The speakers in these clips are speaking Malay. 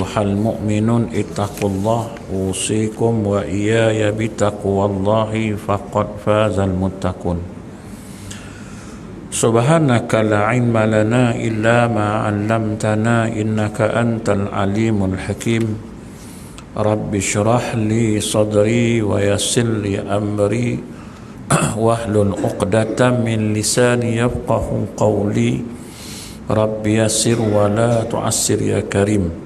ayyuhal mu'minun ittaqullah usikum wa iyaya bitaqwallahi faqad fazal muttaqun. Subhanaka la ilma lana illa ma 'allamtana innaka antal alimul hakim. Rabbi shrah li sadri wa yassir li amri wahlul 'uqdatam min lisani yafqahu qawli. Rabbi yassir wa la tu'assir ya karim.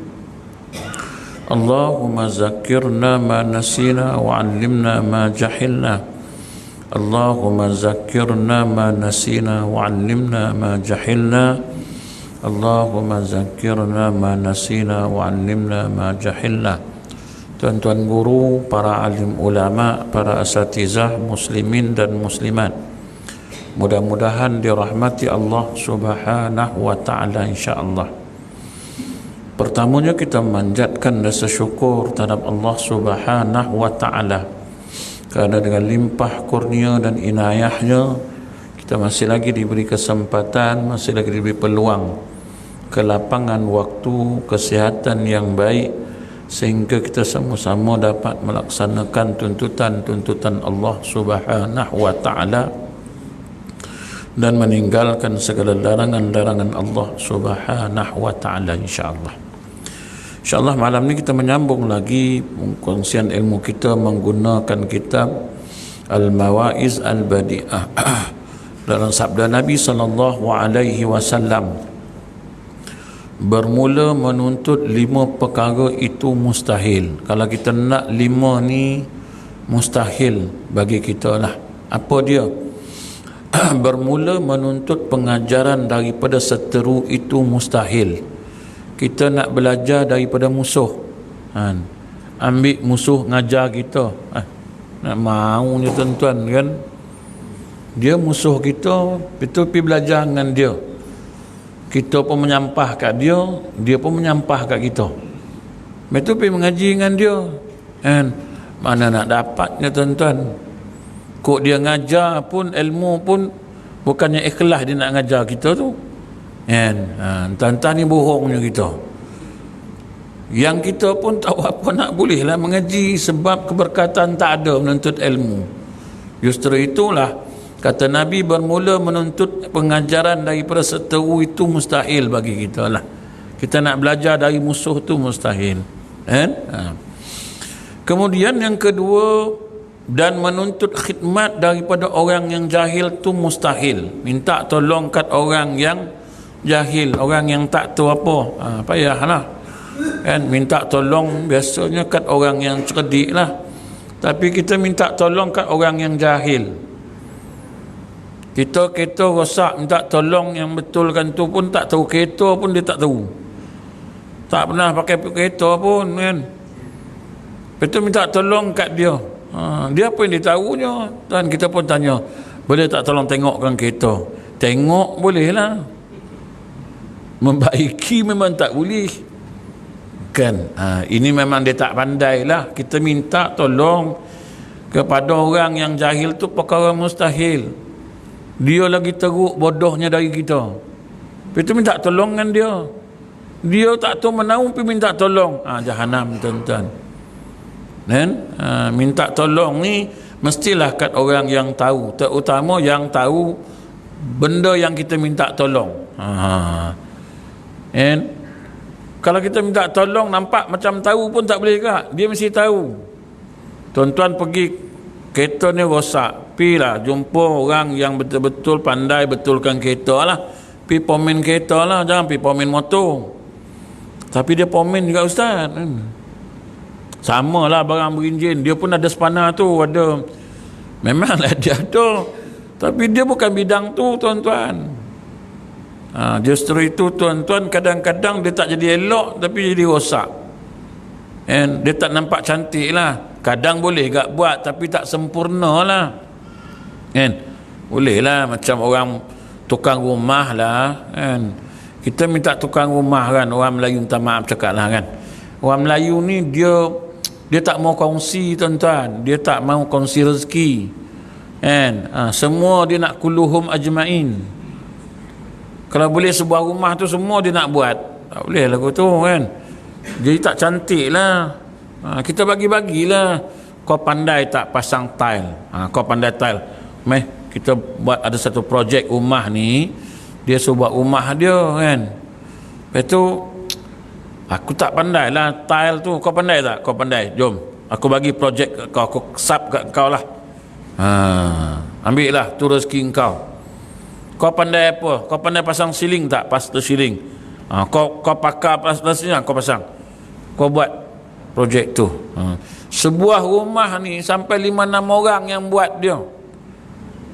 Allahumma zakkirna ma nasina wa 'allimna ma jahilna. Allahumma zakkirna ma nasina wa 'allimna ma jahilna. Allahumma zakkirna ma nasina wa 'allimna ma jahilna. Tuan-tuan guru, para alim ulama, para asatizah muslimin dan muslimat, mudah-mudahan dirahmati Allah Subhanahu wa ta'ala insya-Allah. Pertamanya kita memanjatkan rasa syukur terhadap Allah Subhanahu wa ta'ala kerana dengan limpah kurnia dan inayahnya kita masih lagi diberi kesempatan, masih lagi diberi peluang, kelapangan waktu, kesihatan yang baik, sehingga kita sama-sama dapat melaksanakan tuntutan-tuntutan Allah Subhanahu wa ta'ala dan meninggalkan segala larangan-larangan Allah Subhanahu wa ta'ala insya-Allah. Insya-Allah malam ni kita menyambung lagi pengkongsian ilmu kita menggunakan kitab Al-Mawa'iz Al-Badi'ah dalam sabda Nabi sallallahu alaihi wasallam, bermula menuntut 5 perkara itu mustahil. Kalau kita nak 5 ni mustahil bagi kita lah. Apa dia? Bermula menuntut pengajaran daripada seteru itu mustahil. Kita nak belajar daripada musuh, ambil musuh ngajar kita, nak maunya tuan-tuan kan, dia musuh kita, betul pergi belajar dengan dia, kita pun menyampah kat dia, dia pun menyampah kat kita, betul pergi mengaji dengan dia kan, mana nak dapatnya tuan-tuan. Kok dia ngajar pun, ilmu pun bukannya ikhlas dia nak ngajar kita tu kan. Tuan-tuan ni bohongnya kita. Yang kita pun tahu apa nak bolehlah mengaji, sebab keberkatan tak ada menuntut ilmu. Justru itulah kata Nabi, bermula menuntut pengajaran daripada seteru itu mustahil bagi kita lah. Kita nak belajar dari musuh tu mustahil kan. Kemudian yang kedua, dan menuntut khidmat daripada orang yang jahil tu mustahil. Minta tolong kat orang yang jahil, orang yang tak tahu apa, payahlah kan. Minta tolong biasanya kat orang yang cerdik lah, tapi kita minta tolong kat orang yang jahil. Kita kereta rosak, minta tolong yang betulkan tu pun tak tahu, kereta pun dia tak tahu, tak pernah pakai kereta pun kan. Betul, minta tolong kat dia, dia apa yang dia tahunya. Dan kita pun tanya, boleh tak tolong tengokkan kereta? Tengok boleh lah, membaiki memang tak boleh kan. Ini memang dia tak pandai lah. Kita minta tolong kepada orang yang jahil tu perkara mustahil. Dia lagi teruk bodohnya dari kita, kita minta tolong dengan dia, dia tak tahu menahu pergi minta tolong, jahanam tuan-tuan kan. Minta tolong ni mestilah kat orang yang tahu, terutama yang tahu benda yang kita minta tolong. And kalau kita minta tolong nampak macam tahu pun tak boleh kak, dia mesti tahu. Tuan-tuan pergi kereta ni rosak, pergilah jumpa orang yang betul-betul pandai betulkan kereta lah, pergi pomen kereta lah, jangan pergi pomen motor. Tapi dia pomen juga ustaz, sama lah barang berenjin, dia pun ada spana tu, ada, memanglah dia ada, tapi dia bukan bidang tu tuan-tuan. Justru itu tuan-tuan, kadang-kadang dia tak jadi elok tapi jadi rosak, and dia tak nampak cantik lah. Kadang boleh gak buat tapi tak sempurna lah kan. Boleh lah macam orang tukang rumah lah kan. Kita minta tukang rumah kan, orang Melayu minta maaf cakap lah kan, orang Melayu ni dia tak mau kongsi tuan-tuan, dia tak mau kongsi rezeki kan. Semua dia nak kulluhum ajmain. Kalau boleh sebuah rumah tu semua dia nak buat, tak boleh lagu tu kan. Jadi tak cantik lah. Kita bagi-bagilah. Kau pandai tak pasang tile? Kau pandai tile. Meh, kita buat ada satu projek rumah ni. Dia suruh buat rumah dia kan. Lepas tu aku tak pandai lah tile tu. Kau pandai tak? Kau pandai. Jom, aku bagi projek kat kau. Aku sub kat kau lah. Ambil lah tu rezeki kau. Kau pandai apa? Kau pandai pasang ceiling tak? Plaster ceiling. Kau pakar plaster ceiling, kau pasang. Kau buat projek tu. Sebuah rumah ni sampai 5-6 orang yang buat dia.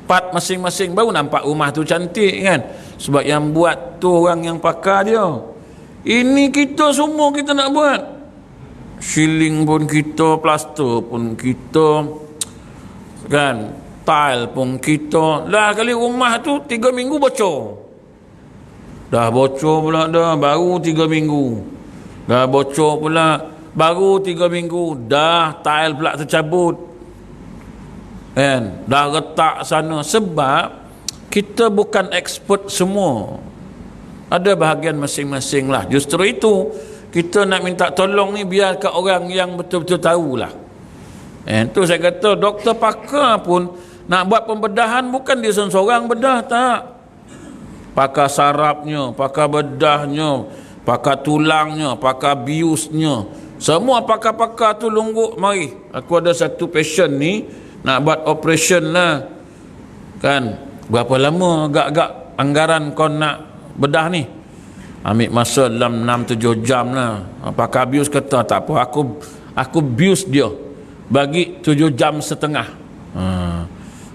Part masing-masing, baru nampak rumah tu cantik kan. Sebab yang buat tu orang yang pakar dia. Ini kita semua kita nak buat. Ceiling pun kita, plaster pun kita, kan, tile pun kita. Lah kali rumah tu 3 minggu bocor. Dah bocor pula dah, baru 3 minggu. Dah bocor pula, baru 3 minggu. Dah tile pula tercabut. Kan? Dah retak sana. Sebab kita bukan expert semua. Ada bahagian masing-masing lah. Justru itu kita nak minta tolong ni biar kat orang yang betul-betul tahulah. Tu saya kata doktor pakar pun nak buat pembedahan bukan dia seorang bedah, tak. Pakar sarafnya, pakar bedahnya, pakar tulangnya, pakar biusnya, semua pakar-pakar tu lungguk mari. Aku ada satu patient ni nak buat operation lah kan. Berapa lama agak-agak anggaran kau nak bedah ni? Ambil masa dalam 6-7 jam lah. Pakar bius kata tak apa, aku bius dia bagi 7 jam setengah.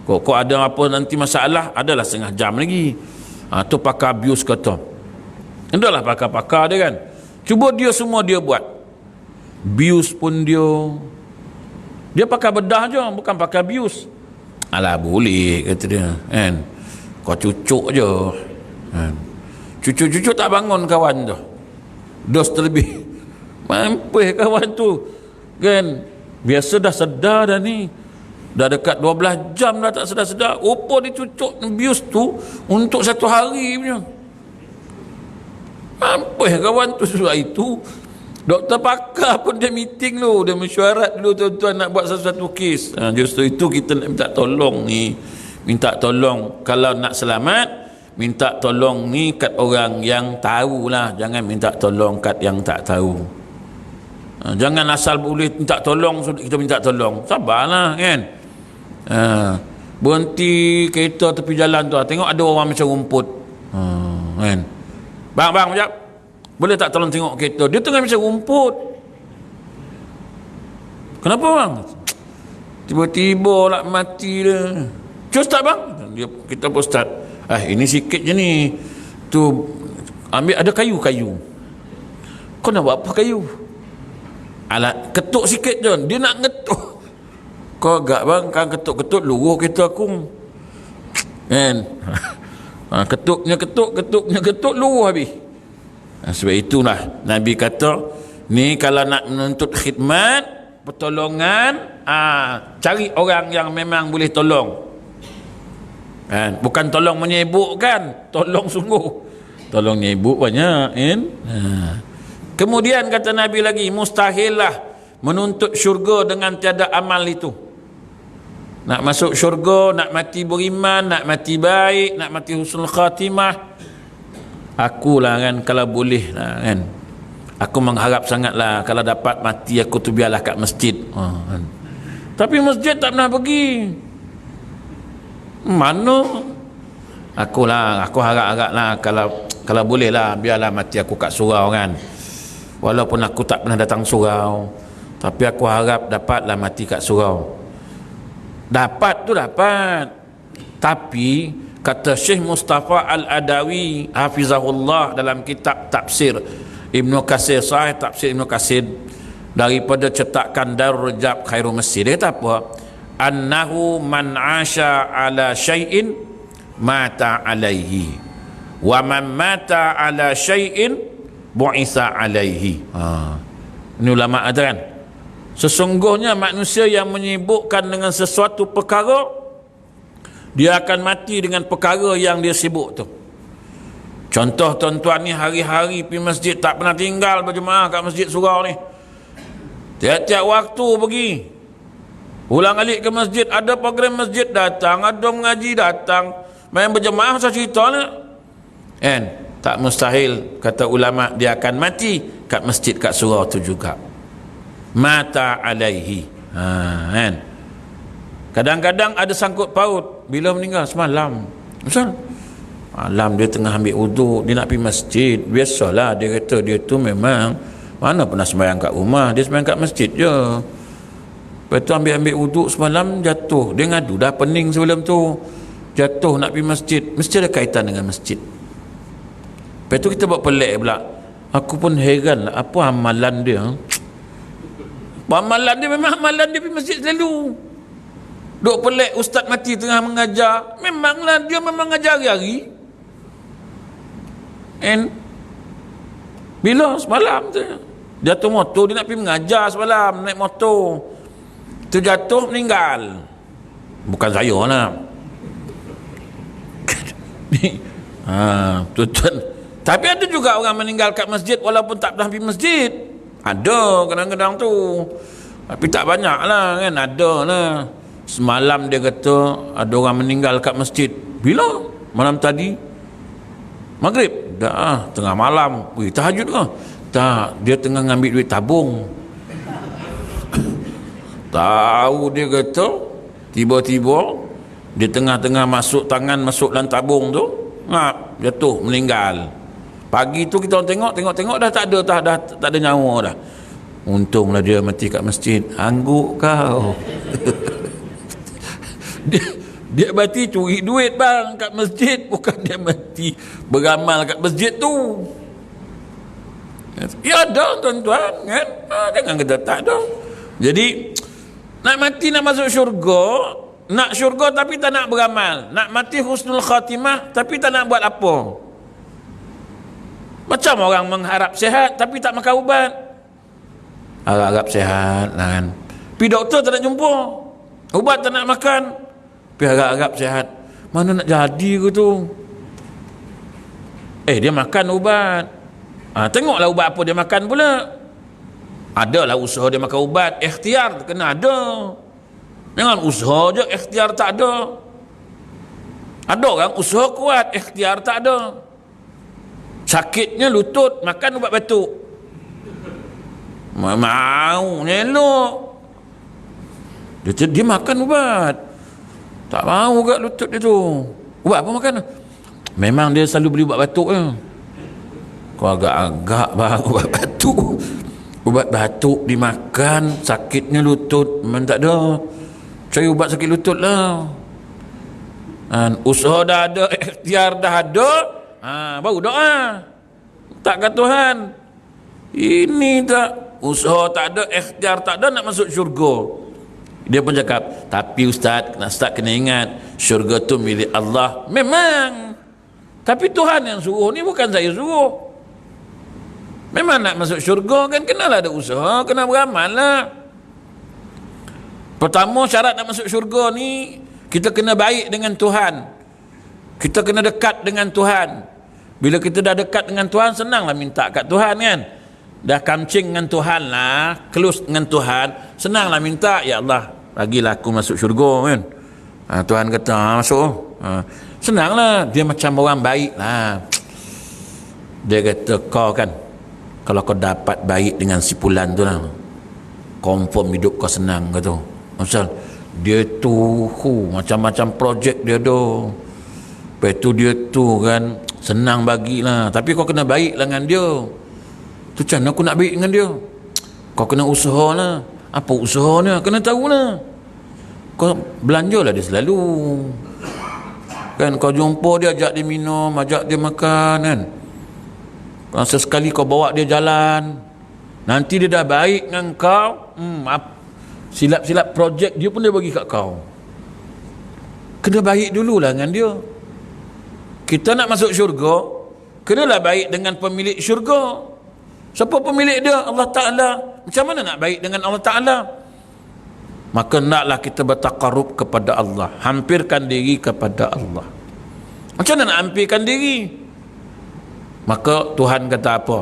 Kok ada apa nanti masalah, adalah setengah jam lagi. Tu pakar bius kata. Itulah pakar-pakar dia kan. Cuba dia semua dia buat. Bius pun dia pakai bedah je, bukan pakai bius. Alah boleh kata dia kan. Kau cucuk je kan. Cucuk-cucuk tak bangun kawan tu. Dos terlebih. Mampus kawan tu kan. Biasa dah sedar dah ni. Dah dekat 12 jam dah tak sedar-sedar. Apa dia cucuk bius tu untuk 1 hari punya. Mampus kawan tu. Sebab itu doktor pakar pun dia meeting dulu, dia mesyuarat dulu tuan-tuan nak buat satu-satu kes. Justru itu kita nak minta tolong ni. Minta tolong kalau nak selamat, minta tolong ni kat orang yang tahulah, jangan minta tolong kat yang tak tahu. Jangan asal boleh minta tolong kita minta tolong. Sabarlah kan. Berhenti kereta tepi jalan tu, tengok ada orang macam rumput. Kan. Bang, sekejap. Boleh tak tolong tengok kereta? Dia tengah macam rumput. Kenapa bang? Tiba-tiba nak mati dia. Cus tak bang? Kita pun start. Ini sikit je ni. Tu ambil ada kayu-kayu. Kau nak buat apa kayu? Alat ketuk sikit je. Dia nak ngetuk. Kau agak bang, kan ketuk-ketuk luruh kereta aku. Kan? Ketuknya ketuk luruh habis. Sebab itulah Nabi kata ni kalau nak menuntut khidmat, pertolongan, cari orang yang memang boleh tolong kan? Bukan tolong menyibukkan, tolong sungguh. Tolong nyibuk banyak kan? Kemudian kata Nabi lagi, mustahillah menuntut syurga dengan tiada amal itu. Nak masuk syurga, nak mati beriman, nak mati baik, nak mati husnul khatimah, akulah kan, kalau boleh lah kan, aku mengharap sangatlah kalau dapat mati aku tu biarlah kat masjid. Kan. Tapi masjid tak pernah pergi. Mana aku harap-harap lah kalau boleh lah biarlah mati aku kat surau kan. Walaupun aku tak pernah datang surau, tapi aku harap dapatlah mati kat surau. Dapat tu dapat, tapi kata Syekh Mustafa Al-Adawi hafizahullah dalam kitab tafsir Ibnu Katsir, sahih tafsir Ibnu Katsir daripada cetakan Darul Rajab Khairul Masjid, dia kata apa? Annahu man asha ala syai'in mata alaihi wa man mata ala syai'in bu'itha alaihi. Ini ulama ada kan, sesungguhnya manusia yang menyibukkan dengan sesuatu perkara, dia akan mati dengan perkara yang dia sibuk tu. Contoh tuan-tuan ni hari-hari pergi masjid, tak pernah tinggal berjemaah kat masjid surau ni. Tiap-tiap waktu pergi. Ulang alik ke masjid, ada program masjid datang, ada mengaji datang, main berjemaah saya cerita nak. Kan? Tak mustahil kata ulama dia akan mati kat masjid kat surau tu juga. Mata alaihi. Kan? Kadang-kadang ada sangkut paut bila meninggal semalam. Misal malam dia tengah ambil wuduk, dia nak pergi masjid. Biasalah dia kata dia tu memang mana pernah sembahyang kat rumah, dia sembahyang kat masjid je. Lepas tu ambil wuduk semalam jatuh. Dia ngadu dah pening sebelum tu. Jatuh nak pergi masjid. Mesti ada kaitan dengan masjid. Lepas tu kita buat pelik pula. Aku pun heran lah apa amalan dia. Amalan dia memang amalan dia pergi masjid selalu. Duk pelik ustaz mati tengah mengajar. Memanglah dia memang ngajar hari-hari. And bila semalam tu jatuh motor, dia nak pergi mengajar semalam, naik motor, terjatuh meninggal. Bukan saya lah. Tuan-tuan. Tapi ada juga orang meninggal kat masjid walaupun tak pernah pergi masjid. Ada kadang-kadang tu. Tapi tak banyak lah kan. Ada lah. Semalam dia kata ada orang meninggal kat masjid. Bila? Malam tadi? Maghrib? Dah, tengah malam. Wih, tahajud ke? Tak, dia tengah ngambil duit tabung. Tahu dia kata, tiba-tiba dia tengah-tengah masuk tangan masuk dalam tabung tu, ngap, jatuh, meninggal. Pagi tu kita tengok dah tak ada nyawa dah. Untunglah dia mati kat masjid. Angguk kau. Dia mati curi duit bang kat masjid, bukan dia mati beramal kat masjid tu. Ya ada tuan-tuan kan. Jangan kata tak ada. Jadi nak mati nak masuk syurga, nak syurga tapi tak nak beramal, nak mati husnul khatimah tapi tak nak buat apa. Macam orang mengharap sihat tapi tak makan ubat. Harap sehat kan. Pergi doktor tak nak jumpa, ubat tak nak makan, pergi harap sehat. Mana nak jadi ke tu? Dia makan ubat. Tengoklah ubat apa dia makan pula. Adalah usaha dia makan ubat, ikhtiar kena ada. Jangan usaha je, ikhtiar tak ada. Ada orang usaha kuat, ikhtiar tak ada. Sakitnya lutut, makan ubat batuk. Mau elok. Dia makan ubat. Tak mau kat lutut dia tu. Ubat apa makan? Memang dia selalu beli ubat batuk je. Kau agak-agak bang ubat batuk. Ubat batuk dimakan, sakitnya lutut memang tak ada. Cari ubat sakit lutut lah. Usaha dah ada, ikhtiar dah ada, baru doa. Tak kat Tuhan. Ini tak, usaha tak ada, ikhtiar tak ada, nak masuk syurga. Dia pun cakap, tapi ustaz kena ingat, syurga tu milik Allah. Memang. Tapi Tuhan yang suruh, ni bukan saya suruh. Memang nak masuk syurga kan kenalah ada usaha, kena beramal lah. Pertama syarat nak masuk syurga ni, kita kena baik dengan Tuhan. Kita kena dekat dengan Tuhan. Bila kita dah dekat dengan Tuhan, senanglah minta kat Tuhan kan. Dah kamcing dengan Tuhan lah, close dengan Tuhan, senanglah minta, ya Allah bagilah aku masuk syurga kan. Tuhan kata masuk. Senanglah, dia macam orang baik lah. Dia kata kau kan, kalau kau dapat baik dengan si Fulan tu lah, confirm hidup kau senang kata. Misal dia tu macam-macam projek dia tu. Lepas tu dia tu kan senang bagilah, tapi kau kena baik lah dengan dia. Tu macam aku nak baik dengan dia? Kau kena usaha lah. Apa usahanya? Kena tahu lah. Kau belanjalah dia selalu kan, kau jumpa dia, ajak dia minum, ajak dia makan kan. Sesekali kau bawa dia jalan, nanti dia dah baik dengan kau, silap-silap projek dia pun dia bagi kat kau. Kena baik dululah dengan dia. Kita nak masuk syurga, kenalah baik dengan pemilik syurga. Siapa pemilik dia? Allah Ta'ala. Macam mana nak baik dengan Allah Ta'ala? Maka naklah kita bertaqarrub kepada Allah, hampirkan diri kepada Allah. Macam mana nak hampirkan diri? Maka Tuhan kata apa?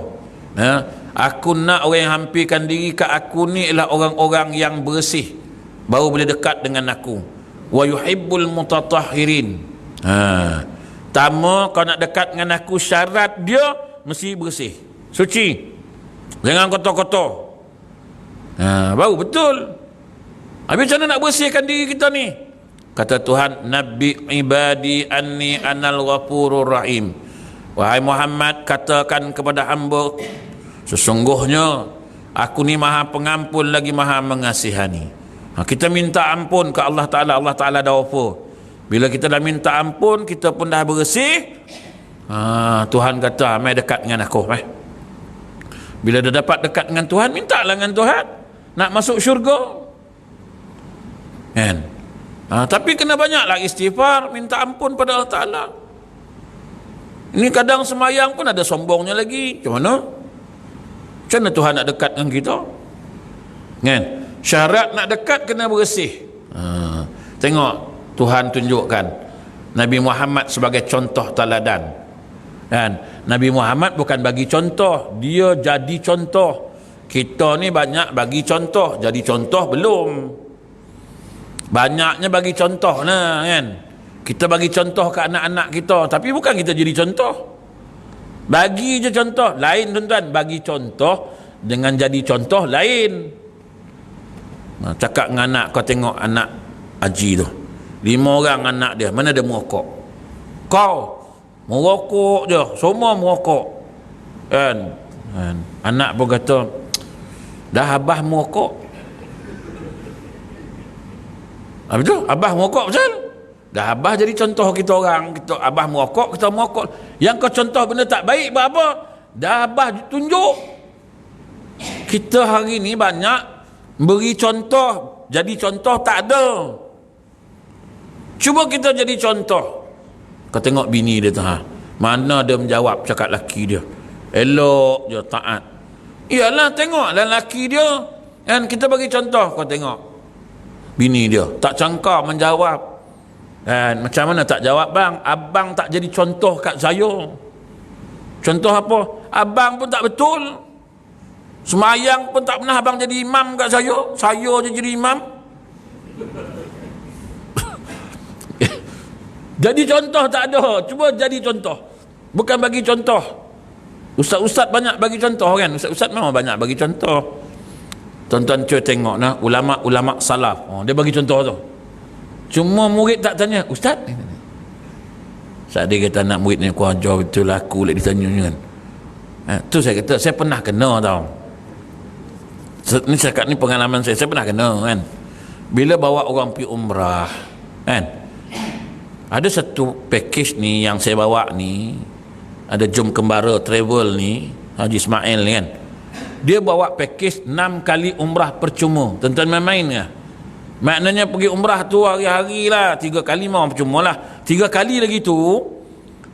Aku nak orang yang hampirkan diri ke aku ni ialah orang-orang yang bersih, baru boleh dekat dengan aku. Wa yuhibbul mutatahhirin. Pertama, kau nak dekat dengan aku, syarat dia mesti bersih, suci, jangan kotor-kotor. Baru betul. Habis macam mana nak bersihkan diri kita ni? Kata Tuhan, Nabi ibadi anni anal ghafurur rahim. Wahai Muhammad, katakan kepada hamba, sesungguhnya aku ni maha pengampun lagi maha mengasihani. Kita minta ampun ke Allah Ta'ala, Allah Ta'ala dah offer. Bila kita dah minta ampun, kita pun dah bersih. Tuhan kata, mai dekat dengan aku. Bila dah dapat dekat dengan Tuhan, mintalah dengan Tuhan nak masuk syurga. Kan? Tapi kena banyaklah istighfar, minta ampun pada Allah Ta'ala. Ini kadang semayang pun ada sombongnya lagi. Macam mana? Macam mana Tuhan nak dekat dengan kita? Kan? Syarat nak dekat kena bersih. Tengok, Tuhan tunjukkan Nabi Muhammad sebagai contoh teladan. Kan? Nabi Muhammad bukan bagi contoh, dia jadi contoh. Kita ni banyak bagi contoh, jadi contoh belum. Banyaknya bagi contoh lah, kan? Kita bagi contoh ke anak-anak kita, tapi bukan kita jadi contoh. Bagi je contoh. Lain tuan-tuan, bagi contoh dengan jadi contoh lain. Cakap dengan anak, kau tengok anak Haji tu, 5 orang anak dia, mana dia merokok? Kau merokok je, semua merokok. Kan? Anak pun kata, dah abah merokok. Habis tu abah merokok betul? Dah abah jadi contoh kita orang. Kita abah merokok, kita merokok. Yang kau contoh benda tak baik buat apa? Dah abah tunjuk. Kita hari ni banyak beri contoh, jadi contoh tak ada. Cuba kita jadi contoh. Kau tengok bini dia tu, mana dia menjawab cakap laki dia, elok je, taat. Iyalah, tengok dan laki dia, kan, kita bagi contoh. Kau tengok bini dia tak cangkar menjawab. Dan macam mana tak jawab, bang? Abang tak jadi contoh kat saya. Contoh apa? Abang pun tak betul. Semayang pun tak pernah abang jadi imam kat saya. Saya je jadi imam. Jadi contoh tak ada. Cuba jadi contoh. Bukan bagi contoh. Ustaz-ustaz banyak bagi contoh, kan? Ustaz-ustaz memang banyak bagi contoh. Tuan-tuan cuba tengok nah, ulama-ulama salaf. Dia bagi contoh tu. Cuma murid tak tanya, Ustaz? Saat dia kata anak murid ni, aku ajar betul aku lah ditanya kan. Tu saya kata, saya pernah kena tau. Ni cakap ni pengalaman saya pernah kena kan. Bila bawa orang pergi umrah, kan, ada satu package ni yang saya bawa ni, ada Jom Kembara Travel ni, Haji Ismail ni kan, dia bawa package 6 kali umrah percuma. Tuan-tuan main-main ke? Maknanya pergi umrah tu hari-hari lah, 3 kali mau percuma lah. 3 kali lagi tu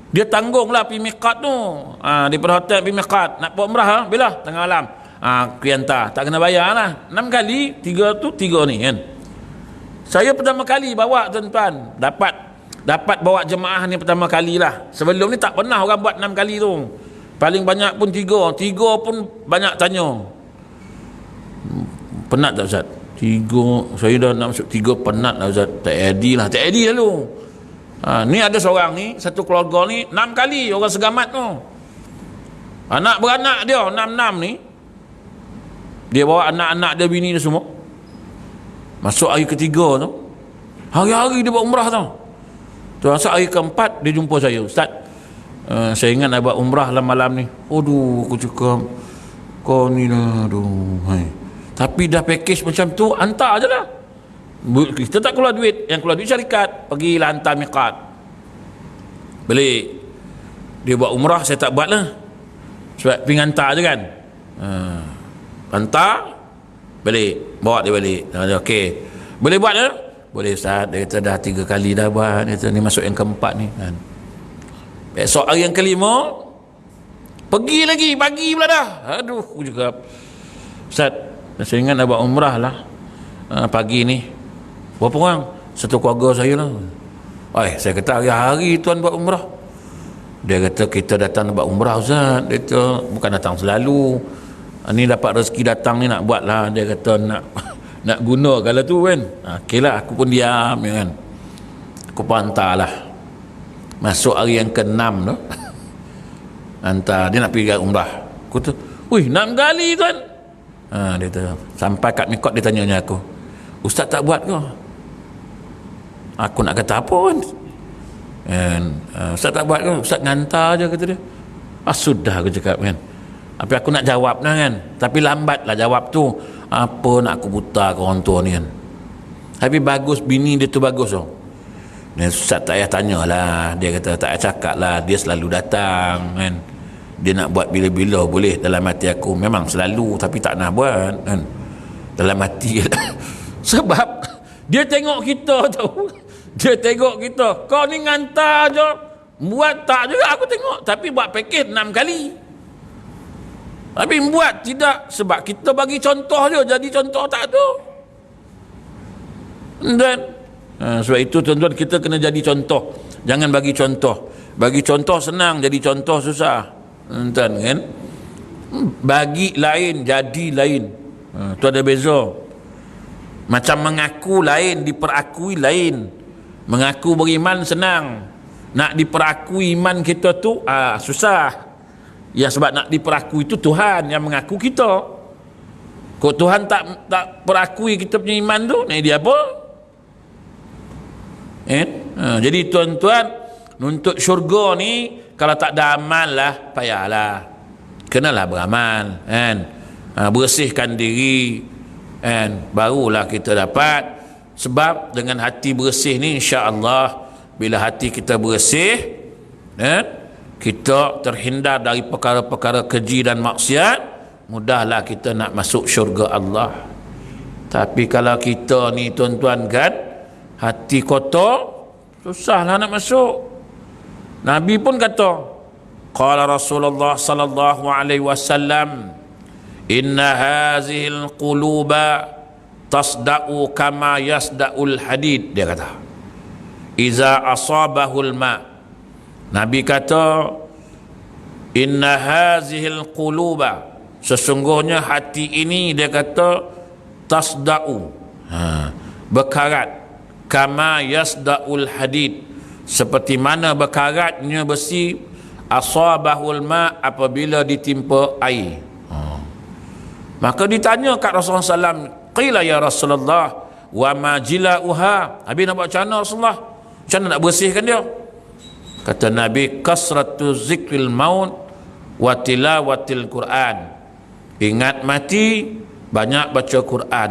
dia tanggung lah pergi miqat tu. Daripada hotel pergi miqat, nak pergi umrah bila? Tengah malam. Pergi hantar, tak kena bayar lah. 6 kali, 3 tu 3 ni kan. Saya pertama kali bawa tuan-tuan, dapat bawa jemaah ni pertama kali lah. Sebelum ni tak pernah orang buat 6 kali tu. Paling banyak pun 3 pun banyak tanya, penat tak Ustaz? 3, saya dah nak masuk 3, penat lah Ustaz. Tak edi lalu. Ni ada seorang ni, satu keluarga ni 6 kali orang segamat tu. Anak beranak dia 6 ni. Dia bawa anak-anak dia, bini dia semua. Masuk hari ketiga tu, hari-hari dia buat umrah tu. Masuk hari keempat dia jumpa saya, Ustaz, saya ingat nak buat umrah lah malam ni. Aduh, aku cakap, kau ni lah, aduh, tapi dah package macam tu, hantar je lah. Kita tak keluar duit, yang keluar duit syarikat. Pergilah hantar miqat, balik. Dia buat umrah, saya tak buat lah, sebab pergi hantar je kan. Hantar, balik, bawa dia balik. Okey, boleh buat lah? Boleh Ustaz. Dia kata dah 3 kali dah buat. Dia kata ni masuk yang keempat ni kan. Esok hari yang kelima pergi lagi, pagi pula dah. Aduh, aku juga, Ustaz, saya ingat nak buat umrah lah pagi ni. Berapa orang? Satu keluarga saya lah. Saya kata hari-hari tuan buat umrah. Dia kata kita datang buat umrah Ustaz. Dia kata bukan datang selalu. Ni dapat rezeki datang ni nak buat lah. Dia kata nak nak guna kalau tu kan. Okey lah, aku pun diam ya kan. Aku pun hantar lah. Masuk hari yang ke-6 tu. Hantar, dia nak pergi umrah. Aku tu, wih 6 kali tuan. Dia kata, sampai kat mikot dia tanya aku, Ustaz tak buat ke? Aku nak kata apa kan? Ustaz tak buat ke? Ustaz ngantar je kata dia. Sudah aku cakap kan. Tapi aku nak jawab lah kan. Tapi lambat lah jawab tu. Apa nak aku buta ke orang tua ni kan. Tapi bagus, bini dia tu bagus tau. Ustaz tak payah tanya lah. Dia kata tak payah cakap lah. Dia selalu datang kan. Dia nak buat bila-bila boleh. Dalam hati aku memang selalu, tapi tak nak buat kan. Dalam hati sebab dia tengok kita tau. Dia tengok kita, kau ni ngantar je, buat tak juga aku tengok. Tapi buat pakej 6 kali. Tapi buat tidak, sebab kita bagi contoh je. Jadi contoh tak tu. Dan sebab itu tuan-tuan, kita kena jadi contoh. Jangan bagi contoh. Bagi contoh senang, jadi contoh susah. Tuan kan? Bagi lain, jadi lain. Tu ada beza. Macam mengaku lain, diperakui lain. Mengaku beriman senang. Nak diperakui iman kita tu susah. Ya, sebab nak diperakui itu Tuhan yang mengaku kita. Kok Tuhan tak perakui kita punya iman tu, ni dia apa? Jadi tuan-tuan, nuntut syurga ni kalau tak ada amal lah, payahlah. Kenalah beramal kan. Bersihkan diri kan, barulah kita dapat. Sebab dengan hati bersih ni, insya-Allah bila hati kita bersih kita terhindar dari perkara-perkara keji dan maksiat, mudahlah kita nak masuk syurga Allah. Tapi kalau kita ni tuan-tuan kan, hati kotor, susahlah nak masuk. Nabi pun kata, qala Rasulullah sallallahu alaihi wasallam, inna hazihil quluba tasda'u kama yasda'ul hadid. Dia kata, iza asabahul ma. Nabi kata, inna hazihil quluba, sesungguhnya hati ini, dia kata, tasda'u, berkarat, kama yasda'ul hadid, seperti mana berkaratnya besi, asabahul ma, apabila ditimpa air. Maka ditanya kat Rasulullah SAW, qila ya Rasulullah wa ma jila'uha. Habis nak buat macam mana Rasulullah? Macam mana nak bersihkan dia? Kata Nabi, kasratu zikril maut wa tilawatil Quran. Ingat mati, banyak baca Quran.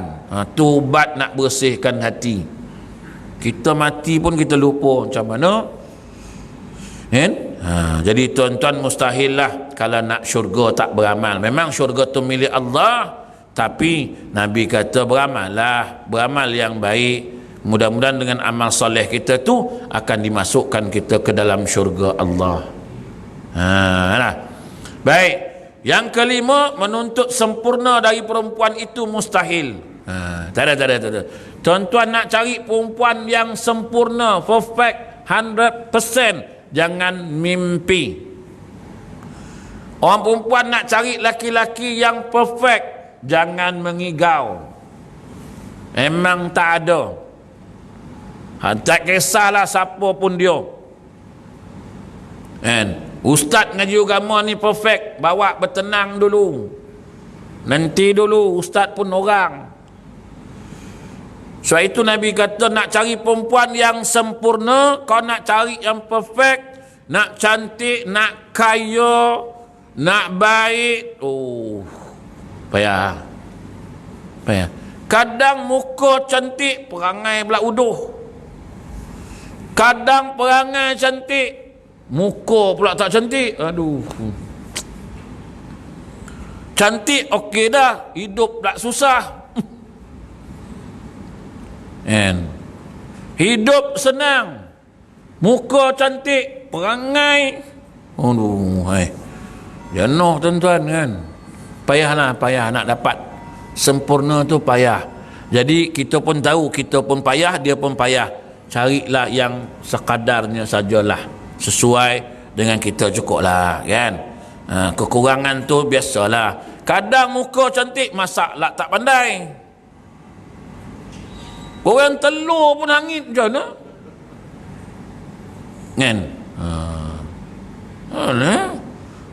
Tu ubat nak bersihkan hati. Kita mati pun kita lupa macam mana. Jadi tuan-tuan, mustahil lah kalau nak syurga tak beramal. Memang syurga tu milik Allah, tapi Nabi kata beramal lah, beramal yang baik. Mudah-mudahan dengan amal soleh kita tu akan dimasukkan kita ke dalam syurga Allah. Baik. Yang kelima, menuntut sempurna dari perempuan itu mustahil. Tak ada. Tuan-tuan nak cari perempuan yang sempurna, perfect, 100%, jangan mimpi. Orang perempuan nak cari laki-laki yang perfect, jangan mengigau. Memang tak ada. Tak kisahlah siapa pun dia. Ustaz ngaji agama ni perfect, bawa bertenang dulu. Nanti dulu ustaz pun orang. Sebab itu Nabi kata, nak cari perempuan yang sempurna, kau nak cari yang perfect, nak cantik, nak kaya, nak baik, payah. Kadang muka cantik, perangai pula uduh. Kadang perangai cantik, muka pula tak cantik. Aduh. Cantik okey dah, hidup tak susah. Hidup senang, muka cantik, perangai, jenuh tuan-tuan kan. Payah nak dapat sempurna tu, payah. Jadi kita pun tahu, kita pun payah, dia pun payah. Carilah yang sekadarnya sajalah, sesuai dengan kita cukup lah kan. Kekurangan tu biasalah. Kadang muka cantik, masak lah tak pandai. Orang telur pun hangit macam mana kan.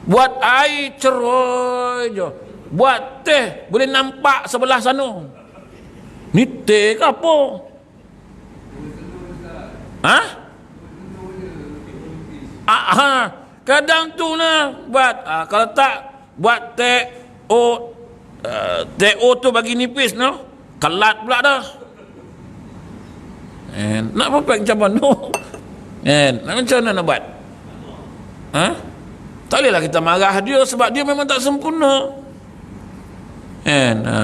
Buat air cerai je, buat teh boleh nampak sebelah sana. Ni teh ke apa? Kadang tu lah buat kalau tak buat teh tu bagi nipis no, kelat pula dah. Nak apa macam mana? Nak macam mana nak buat? Tak bolehlah kita marah dia sebab dia memang tak sempurna.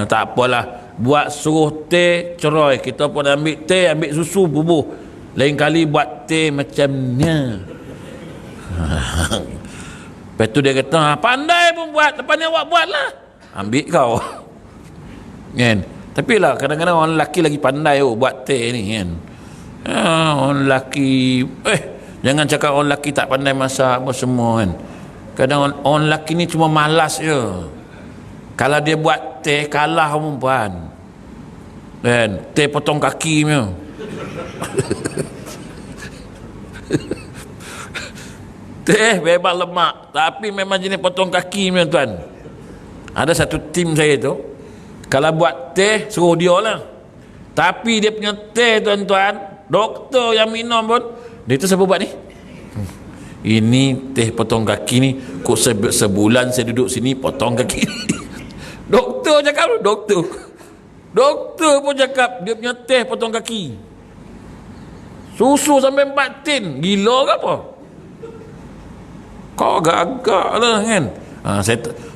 Tak apalah, buat suruh teh cerai, kita pun ambil teh, ambil susu bubuh. Lain kali buat teh macam ni. Lepas tu dia kata, pandai pun buat, lepas ni awak buat lah. Ambil kau. Tapi lah kadang-kadang orang lelaki lagi pandai buat teh ni kan. Orang lelaki, jangan cakap orang lelaki tak pandai masak apa semua kan. Kadang orang lelaki ni cuma malas je. Kalau dia buat teh, kalah perempuan kan. Teh potong kaki punya. Teh bebas lemak, tapi memang jenis potong kaki punya tuan. Ada satu tim saya tu, kalau buat teh suruh dia lah, tapi dia punya teh tuan-tuan, doktor yang minum pun dia tu siapa buat ni? Ini teh potong kaki ni kok sebulan saya duduk sini potong kaki. Doktor cakap, doktor pun cakap dia punya teh potong kaki, susu sampai 4 tin. Gila ke apa? Kau agak-agak lah kan.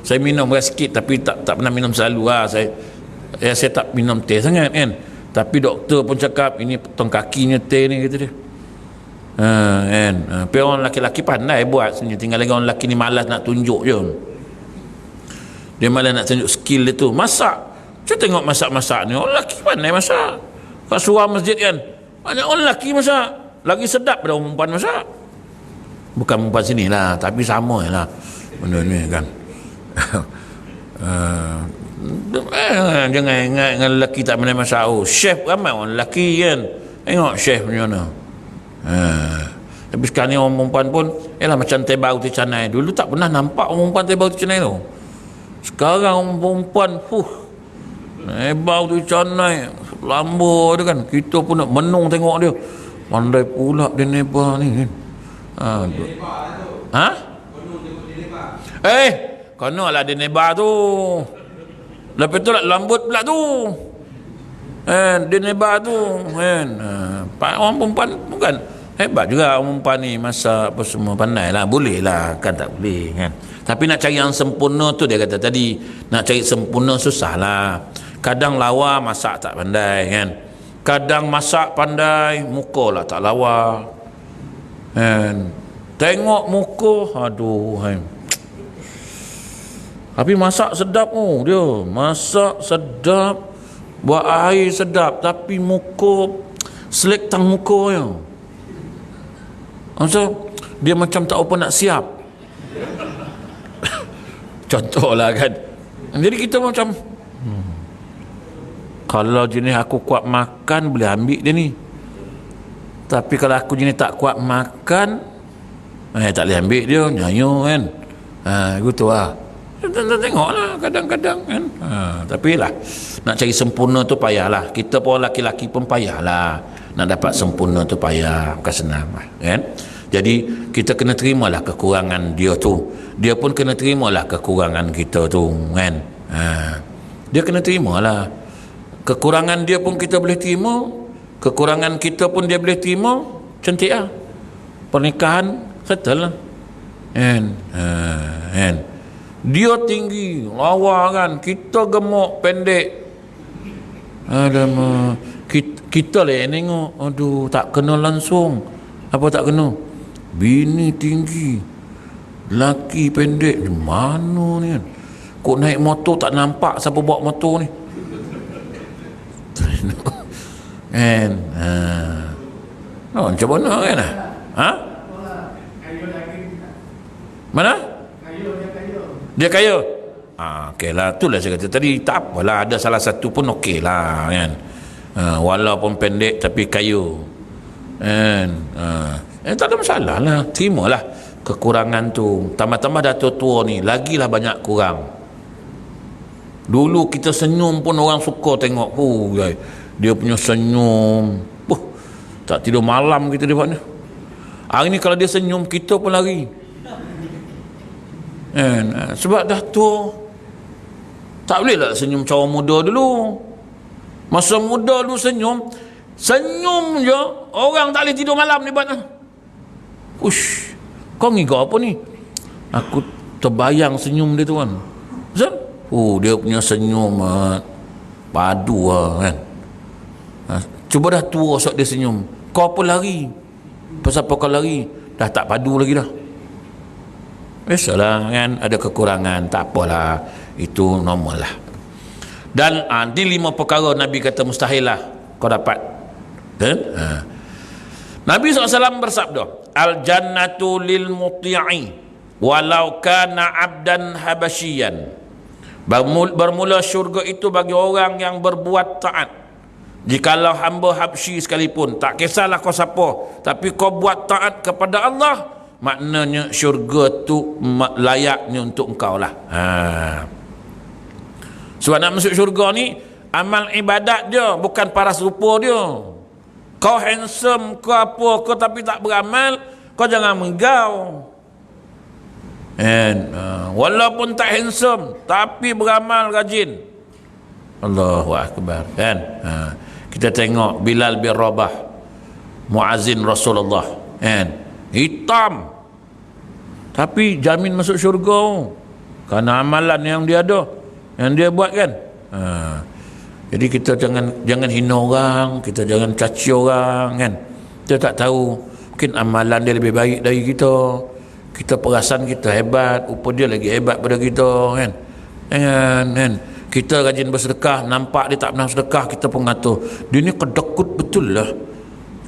Saya minum sikit, tapi tak pernah minum selalu lah. Saya tak minum teh sangat kan. Tapi doktor pun cakap ini potong kakinya teh ni, kata dia. Kan. Tapi orang lelaki-lelaki pandai buat sebenarnya. Tinggal lagi orang lelaki ni malas nak tunjuk je. Dia malas nak tunjuk skill dia tu. Masak, saya tengok masak-masak ni orang lelaki pandai masak. Kat surau masjid kan, banyak orang lelaki masak, lagi sedap daripada orang perempuan masak. Bukan perempuan sini lah, tapi sama lah benda ni kan. Jangan ingat dengan lelaki tak pandai masak. Chef ramai orang lelaki kan. Tengok chef macam mana. Tapi sekarang ni orang perempuan pun macam teh bau teh canai. Dulu tak pernah nampak orang perempuan teh bau teh canai tu. Sekarang orang perempuan teh bau teh canai lamba dia kan. Kita pun nak menung tengok dia. Pandai pula dia neba ni kan. Kono lah dia neba tu. Lepas tu lah lambut pula tu. Dia neba tu kan. Orang perempuan bukan hebat juga orang perempuan ni, masak apa semua pandai lah. Boleh lah, kan tak boleh kan. Tapi nak cari yang sempurna tu, dia kata tadi, nak cari sempurna susah lah. Kadang lawa masak tak pandai kan. Kadang masak pandai, muka lah tak lawa kan. Tengok muka, aduh kan. Tapi masak sedap dia. Masak sedap, buat air sedap, tapi muka, selektang muka je. Maksud dia macam tak apa nak siap. Contohlah kan. Jadi kita macam kalau jenis aku kuat makan, boleh ambil dia ni. Tapi kalau aku jenis tak kuat makan, tak boleh ambil dia, nyanyi kan. Gitu lah. Tengoklah kadang-kadang kan. Tapi lah, nak cari sempurna tu payahlah. Kita pun laki-laki pun payahlah. Nak dapat sempurna tu payah, bukan senang kan. Jadi kita kena terimalah kekurangan dia tu. Dia pun kena terimalah kekurangan kita tu kan. Dia kena terimalah. Kekurangan dia pun kita boleh terima, kekurangan kita pun dia boleh terima. Cantik lah. Pernikahan settle lah kan. Dia tinggi, lawa kan, kita gemuk, pendek. Alamak, kita lah yang tengok, aduh tak kena langsung. Apa tak kena? Bini tinggi, laki pendek, di mana ni kan? Kok naik motor tak nampak siapa bawa motor ni kan. Macam mana kan. Mana? Dia kaya. Okey lah, itulah saya kata tadi, tak apalah ada salah satu pun okey lah kan. Walaupun pendek tapi kaya kan. Tak ada masalah lah, terimalah kekurangan tu. Tambah-tambah dah tua ni lagilah banyak kurang. Dulu kita senyum pun orang suka tengok. Dia punya senyum, tak tidur malam kita dia buat ni. Hari ni kalau dia senyum kita pun lari kan. Sebab dah tua, tak boleh lah senyum cara muda dulu. Masa muda dulu senyum je orang tak boleh tidur malam ni buat. Ush, kau ngigau apa ni? Aku terbayang senyum dia tu kan. Betul? Dia punya senyum padu lah kan. Cuba dah tua sok dia senyum, kau pun lari. Pasal apa kau lari? Dah tak padu lagi dah. Biasalah kan, ada kekurangan, tak apalah, itu normal lah. Dan di 5 perkara Nabi kata mustahil lah kau dapat kan? Nabi SAW bersabda, al-jannatu lil muti'i walau kana abdan habasyian. Bermula syurga itu bagi orang yang berbuat taat, jikalau hamba Habsyi sekalipun. Tak kisahlah kau siapa, tapi kau buat taat kepada Allah, maknanya syurga tu layaknya untuk engkau lah. Sebab nak masuk syurga ni amal ibadat dia, bukan paras rupa dia. Kau handsome ke apa ke tapi tak beramal, kau jangan menggau. Walaupun tak handsome tapi beramal rajin, Allahu Akbar kan. Kita tengok Bilal bin Rabah, muazzin Rasulullah kan, hitam tapi jamin masuk syurga kerana amalan yang dia ada, yang dia buat kan. Jadi kita jangan hina orang, kita jangan caci orang kan. Kita tak tahu, mungkin amalan dia lebih baik dari kita. Kita perasan kita hebat, rupa dia lagi hebat pada kita kan. Kan? Kita rajin bersedekah, nampak dia tak pernah sedekah, kita pun kata dia ni kedekut betul lah.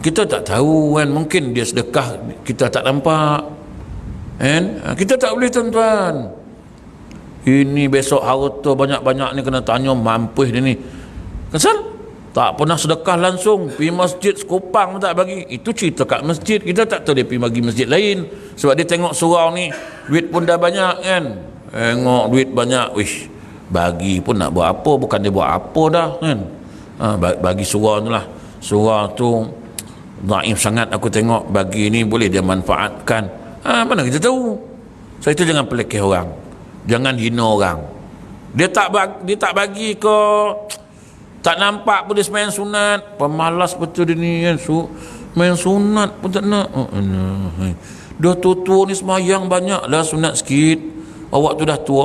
Kita tak tahu kan, mungkin dia sedekah kita tak nampak kan. Kita tak boleh tuan-tuan. Ini besok harta banyak-banyak ni kena tanya mampus dia ni. Kenapa? Tak pernah sedekah langsung, pergi masjid sekupang pun tak bagi. Itu cerita kat masjid, kita tak tahu dia pergi bagi masjid lain. Sebab dia tengok surau ni duit pun dah banyak kan. Tengok duit banyak, wish, bagi pun nak buat apa, bukan dia buat apa dah kan. Bagi surau tu lah. Surau tu dhaif sangat aku tengok, bagi ni boleh dia manfaatkan. Mana kita tahu. So itu jangan pelekeh orang, jangan hina orang. Dia tak bagi ke, tak nampak pun dia sembahyang sunat, pemalas betul dia ni kan. Main sunat pun tak nak. Dah tua-tua ni sembahyang banyak lah, sunat sikit. Awak tu dah tua,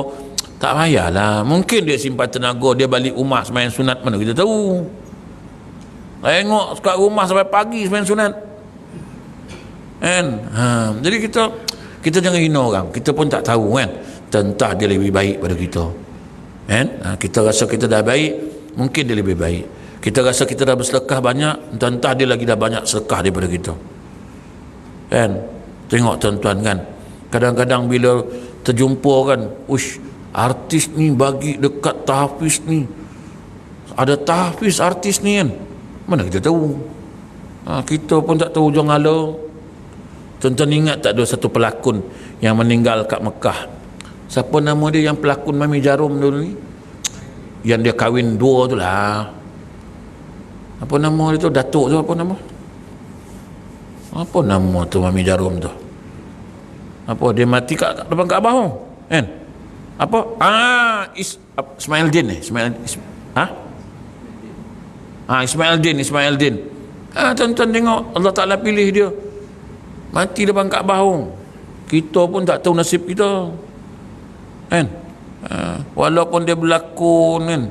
tak payahlah. Mungkin dia simpan tenaga, dia balik rumah sembahyang sunat, mana kita tahu. Tengok kat rumah sampai pagi sembahyang sunat kan. Jadi kita jangan hina orang. Kita pun tak tahu kan, tentang dia lebih baik pada kita kan. Kita rasa kita dah baik, mungkin dia lebih baik. Kita rasa kita dah bersedekah banyak, entah dia lagi dah banyak sedekah daripada kita kan. Tengok tuan-tuan kan, kadang-kadang bila terjumpa kan, ush, artis ni bagi dekat tahfiz ni, ada tahfiz artis ni kan, mana kita tahu. Kita pun tak tahu hujung hala. Tuan-tuan ingat tak ada satu pelakon yang meninggal kat Mekah? Siapa nama dia yang pelakon Mami Jarum dulu ni, yang dia kahwin dua tu lah, apa nama dia tu, Datuk tu, apa nama tu Mami Jarum tu, apa dia mati kat depan Kaabah tu kan. Apa Ismail Din. Ismail Din. Tuan-tuan tengok, Allah Ta'ala pilih dia mati depan Kaabah tu. Kita pun tak tahu nasib kita kan. Walaupun dia berlakon kan,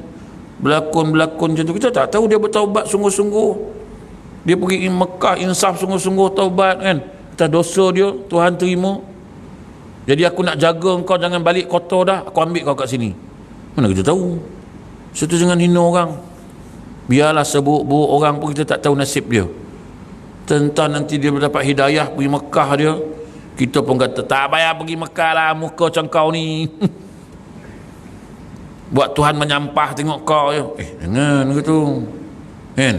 berlakon macam tu, kita tak tahu dia bertaubat sungguh-sungguh. Dia pergi Mekah insaf sungguh-sungguh taubat kan, atas dosa dia Tuhan terima. Jadi aku nak jaga engkau jangan balik kotor dah, aku ambil kau kat sini. Mana kita tahu. Situ jangan hina orang. Biarlah seburuk-buruk orang pun kita tak tahu nasib dia. Tentang nanti dia mendapat hidayah pergi Mekah dia, Kita pun kata tak payah pergi Mekah lah, muka macam kau ni. Buat Tuhan menyampah tengok kau je. Jangan gitu. Kan?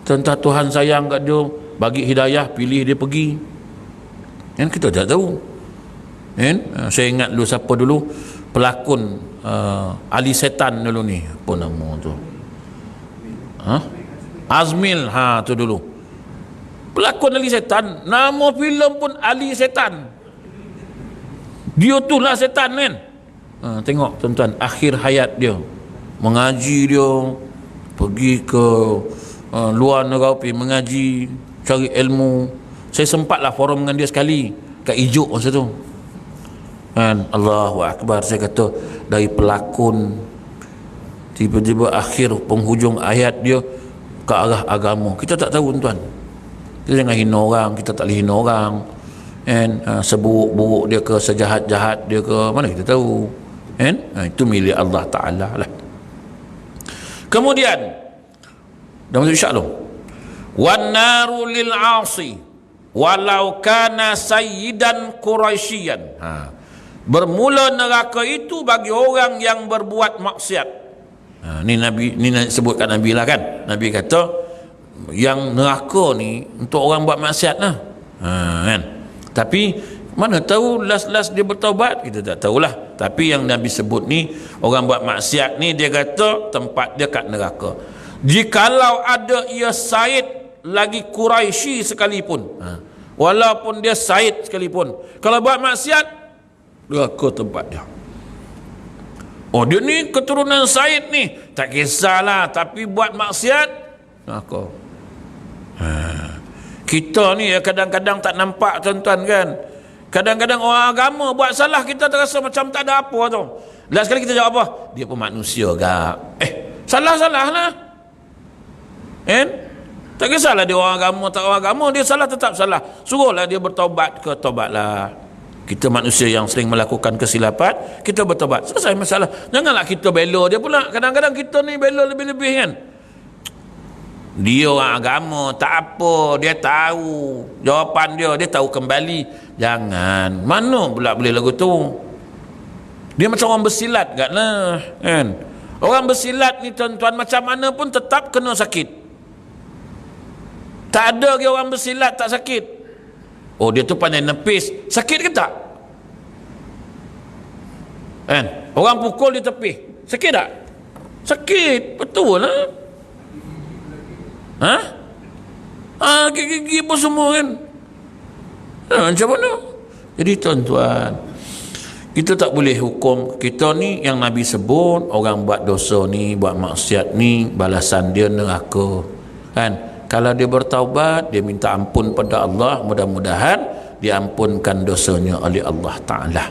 Tentang Tuhan sayang kat dia, bagi hidayah, pilih dia pergi. Kan kita tak tahu. Kan? Saya ingat dulu siapa dulu pelakon Ali Setan dulu ni, apa nama tu? Azmil, tu dulu. Pelakon Ali Setan, nama filem pun Ali Setan. Dia tu lah setan kan. Tengok tuan-tuan, akhir hayat dia mengaji, dia pergi ke luar negara, pergi mengaji, cari ilmu. Saya sempatlah forum dengan dia sekali kat Ijuk masa tu kan. Allahu Akbar, saya kata dari pelakon tiba-tiba akhir penghujung ayat dia ke arah agama. Kita tak tahu tuan-tuan. Kita jangan hina orang, kita tak boleh hina orang kan. Seburuk-buruk dia ke, sejahat-jahat dia ke, mana kita tahu kan. Itu milik Allah Ta'ala lah. Kemudian dalam syak tu, wan naru lil 'asi walau kana sayyidan quraisyian. Bermula neraka itu bagi orang yang berbuat maksiat. Ni Nabi, ni sebutkan Nabi lah kan. Nabi kata yang neraka ni untuk orang buat maksiat lah. Kan? Tapi mana tahu last dia bertaubat, kita tak tahulah. Tapi yang Nabi sebut ni, orang buat maksiat ni, dia kata tempat dia kat neraka. Jikalau ada ia Said lagi Quraisy sekalipun, walaupun dia Said sekalipun, kalau buat maksiat, neraka tempat dia. Oh, dia ni keturunan Said ni, tak kisahlah, tapi buat maksiat, neraka. Kita ni kadang-kadang tak nampak tuan-tuan kan. Kadang-kadang orang agama buat salah, kita terasa macam tak ada apa tu. Last sekali kita jawab apa? Dia pun manusia gak. Salah-salah lah. Kan? Tak kisahlah dia orang agama, tak orang agama, dia salah tetap salah. Suruhlah dia bertaubat ke, taubatlah. Kita manusia yang sering melakukan kesilapan, kita bertaubat. Selesai masalah. Janganlah kita bela dia pula. Kadang-kadang kita ni bela lebih-lebih kan. Dia orang agama, tak apa, dia tahu jawapan dia tahu kembali. Jangan, mana pula boleh lagu tu. Dia macam orang bersilat kan, kan? Orang bersilat ni tuan-tuan, macam mana pun tetap kena sakit. Tak ada ke orang bersilat tak sakit. Oh, dia tu pandai nepis, sakit ke tak? Kan? Orang pukul di tepi, sakit tak? Sakit, betul lah. Gigi apa semua kan. Macam mana? Jadi tuan-tuan, kita tak boleh hukum. Kita ni yang Nabi sebut, orang buat dosa ni, buat maksiat ni, balasan dia neraka kan. Kalau dia bertaubat, dia minta ampun pada Allah, mudah-mudahan diampunkan dosanya oleh Allah Ta'ala.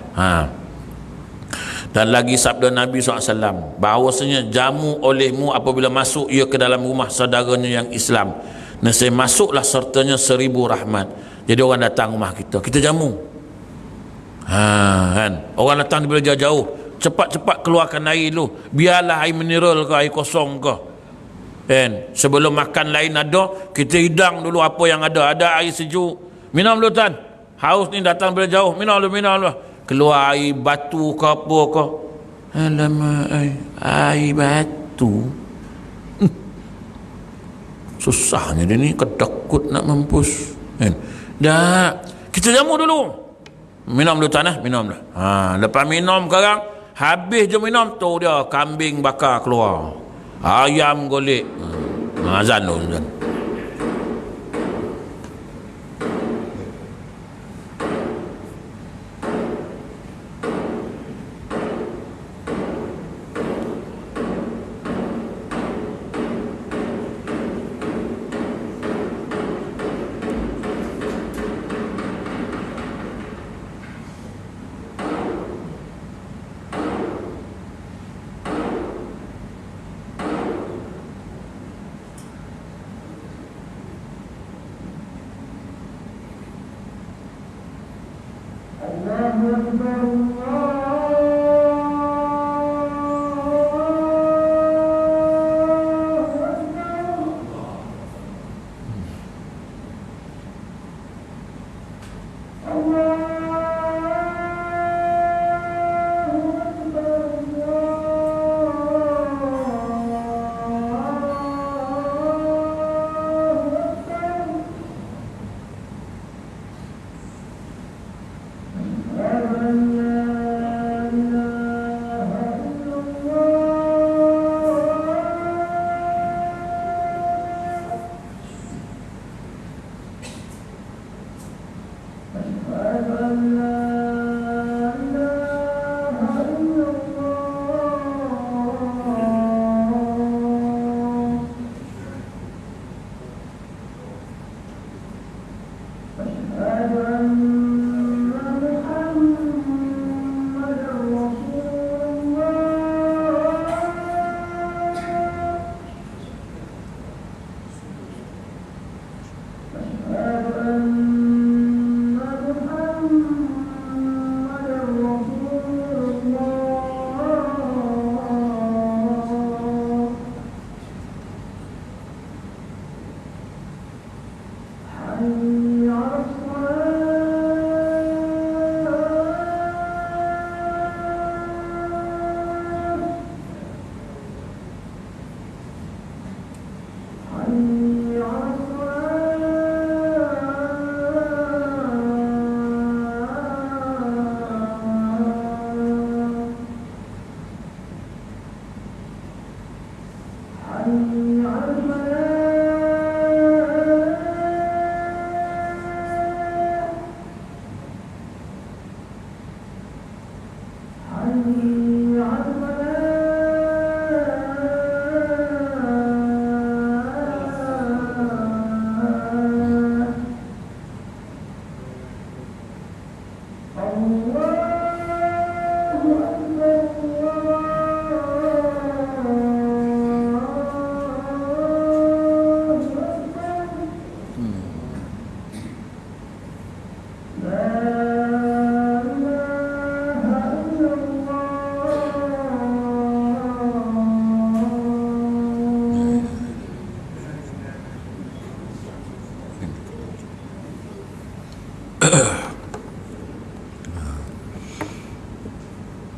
Dan lagi sabda Nabi SAW, bahawasanya jamu olehmu apabila masuk ia ke dalam rumah saudaranya yang Islam, nescaya masuklah sertanya 1000 rahmat. Jadi orang datang rumah kita, kita jamu. Kan? Orang datang daripada jauh-jauh, cepat-cepat keluarkan air dulu. Biarlah air mineral ke, air kosong ke. Kan? Sebelum makan lain ada, kita hidang dulu apa yang ada. Ada air sejuk, minum dulu tuan. Haus ni datang daripada jauh, minum dulu. Keluar air batu ke apa ke. Alamak, air batu. Susahnya dia ni, kedekut nak mampus. Kan? Dah, kita jamu dulu. Minum dulu tanah, minum dah. Lepas minum sekarang, habis je minum tu dia kambing bakar keluar. Ayam golek. Azan dulu tuan. Allah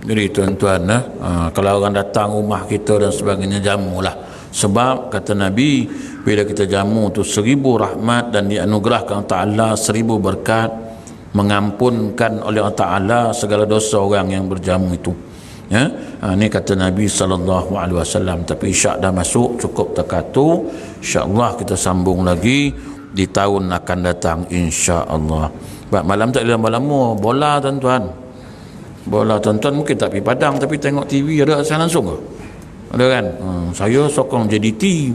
Jadi tuan-tuan, kalau orang datang rumah kita dan sebagainya, jamulah. Sebab kata Nabi, bila kita jamu tu 1000 rahmat dan dianugerahkan Ta'ala 1000 berkat, mengampunkan oleh Allah Ta'ala segala dosa orang yang berjamu itu. Ya, ini kata Nabi SAW. Tapi isyak dah masuk, cukup dekat tu. InsyaAllah kita sambung lagi di tahun akan datang, insyaAllah. Sebab malam tak boleh lama-lama bola tuan-tuan. Bola tuan-tuan mungkin tak pergi Padang, tapi tengok TV ada saya langsung ke? Ada kan? Saya sokong JDT.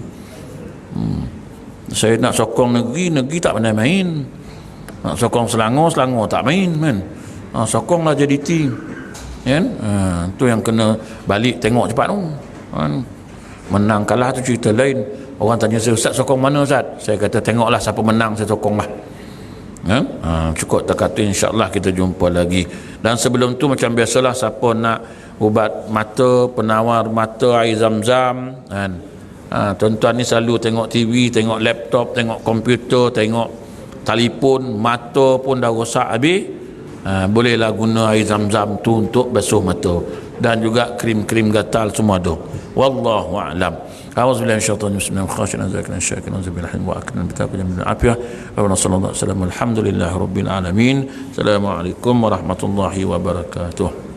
Saya nak sokong negeri tak pandai main. Nak sokong Selangor tak main kan? Sokonglah JDT. Kan? Tu yang kena balik tengok cepat tu. Menang kalah tu cerita lain. Orang tanya saya, Ustaz sokong mana Ustaz? Saya kata tengoklah siapa menang, saya sokonglah. Cukup dekat tu, insyaAllah kita jumpa lagi. Dan sebelum tu macam biasalah, siapa nak ubat mata, penawar mata, air zam-zam kan? Tuan-tuan ni selalu tengok TV, tengok laptop, tengok komputer, tengok telefon, mata pun dah rosak habis. Bolehlah guna air zam-zam tu untuk basuh mata, dan juga krim-krim gatal semua ada. Wallahu a'lam. A'udzubillahi minasyaitonir rajim. Bismillahirrahmanirrahim. Zakiran syakiran zabilahin wa akran bitaqin min afiyah. Wa sallallahu alaihi wasallam. Alhamdulillahirabbil alamin. Assalamualaikum warahmatullahi wabarakatuh.